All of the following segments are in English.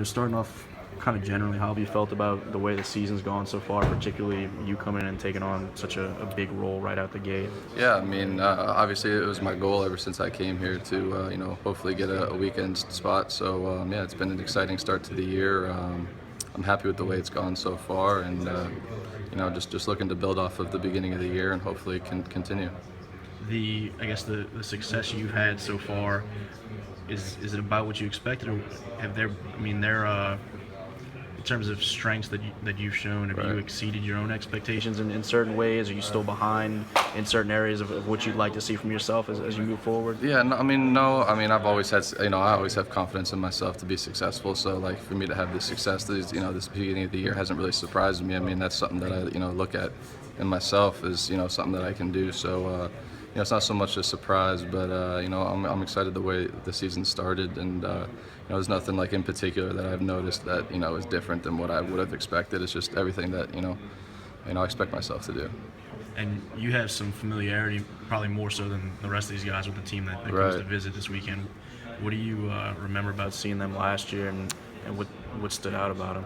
Starting off kind of generally, how have you felt about the way the season's gone so far, particularly you coming in and taking on such a big role right out the gate? Yeah, I mean, obviously it was my goal ever since I came here to, hopefully get a weekend spot. So yeah, it's been an exciting start to the year. I'm happy with the way it's gone so far, and just looking to build off of the beginning of the year and hopefully can continue. I guess the success you've had so far, is it about what you expected, or have there? I mean, in terms of strengths that you've shown, have you Right. exceeded your own expectations in certain ways? Are you still behind in certain areas of what you'd like to see from yourself as you move forward? Yeah, no, I mean, no, I mean, I've always had, I always have confidence in myself to be successful. So, like, for me to have this success, this beginning of the year hasn't really surprised me. I mean, that's something that I, look at in myself as, something that I can do. So, it's not so much a surprise, but, I'm excited the way the season started. And, there's nothing, like, in particular that I've noticed that, is different than what I would have expected. It's just everything that, I expect myself to do. And you have some familiarity, probably more so than the rest of these guys, with the team that comes to Right. visit this weekend. What do you remember about seeing them last year, and what stood out about them?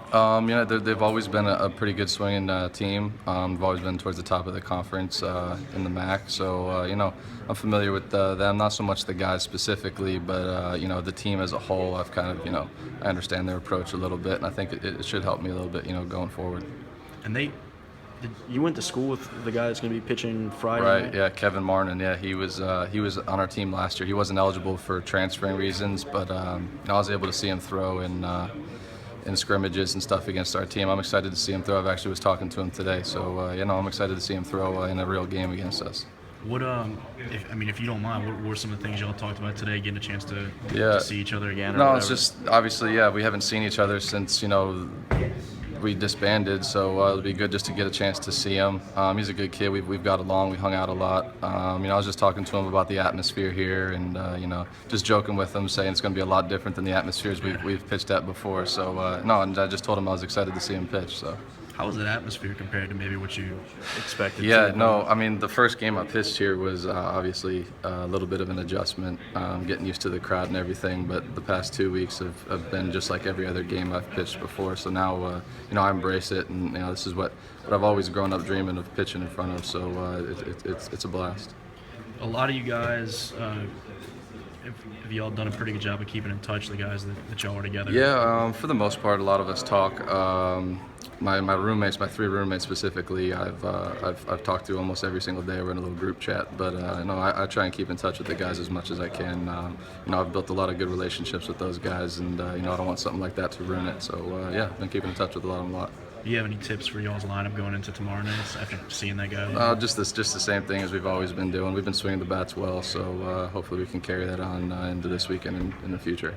They've always been a pretty good swinging team. They've always been towards the top of the conference in the MAC. So, I'm familiar with them, not so much the guys specifically, but, the team as a whole. I've kind of, I understand their approach a little bit, and I think it should help me a little bit, going forward. And you went to school with the guy that's going to be pitching Friday Right, night? yeah, Kevin Martin. Yeah, he was on our team last year. He wasn't eligible for transferring reasons, but I was able to see him throw in scrimmages and stuff against our team. I'm excited to see him throw. I've actually was talking to him today, so I'm excited to see him throw in a real game against us. If you don't mind, what were some of the things y'all talked about today, getting a chance to Yeah. see each other again? Or No, whatever? it's just obviously, yeah, we haven't seen each other since we disbanded, so it'll be good just to get a chance to see him. He's a good kid. We've got along. We hung out a lot. I was just talking to him about the atmosphere here, and just joking with him, saying it's going to be a lot different than the atmospheres we've pitched at before. So no, and I just told him I was excited to see him pitch. So. How was that atmosphere compared to maybe what you expected? Yeah, no, I mean, the first game I pitched here was obviously a little bit of an adjustment, getting used to the crowd and everything, but the past 2 weeks have been just like every other game I've pitched before, so now, I embrace it, and, this is what I've always grown up dreaming of pitching in front of, so it's a blast. A lot of you guys, have y'all done a pretty good job of keeping in touch, the guys that y'all are together? Yeah, for the most part, a lot of us talk. My roommates, my 3 roommates specifically, I've talked to almost every single day. We're in a little group chat, but I try and keep in touch with the guys as much as I can. I've built a lot of good relationships with those guys, and I don't want something like that to ruin it. So yeah, I've been keeping in touch with a lot of them a lot. Do you have any tips for y'all's lineup going into tomorrow night after seeing that guy? Just the same thing as we've always been doing. We've been swinging the bats well, so hopefully we can carry that on into this weekend and in the future.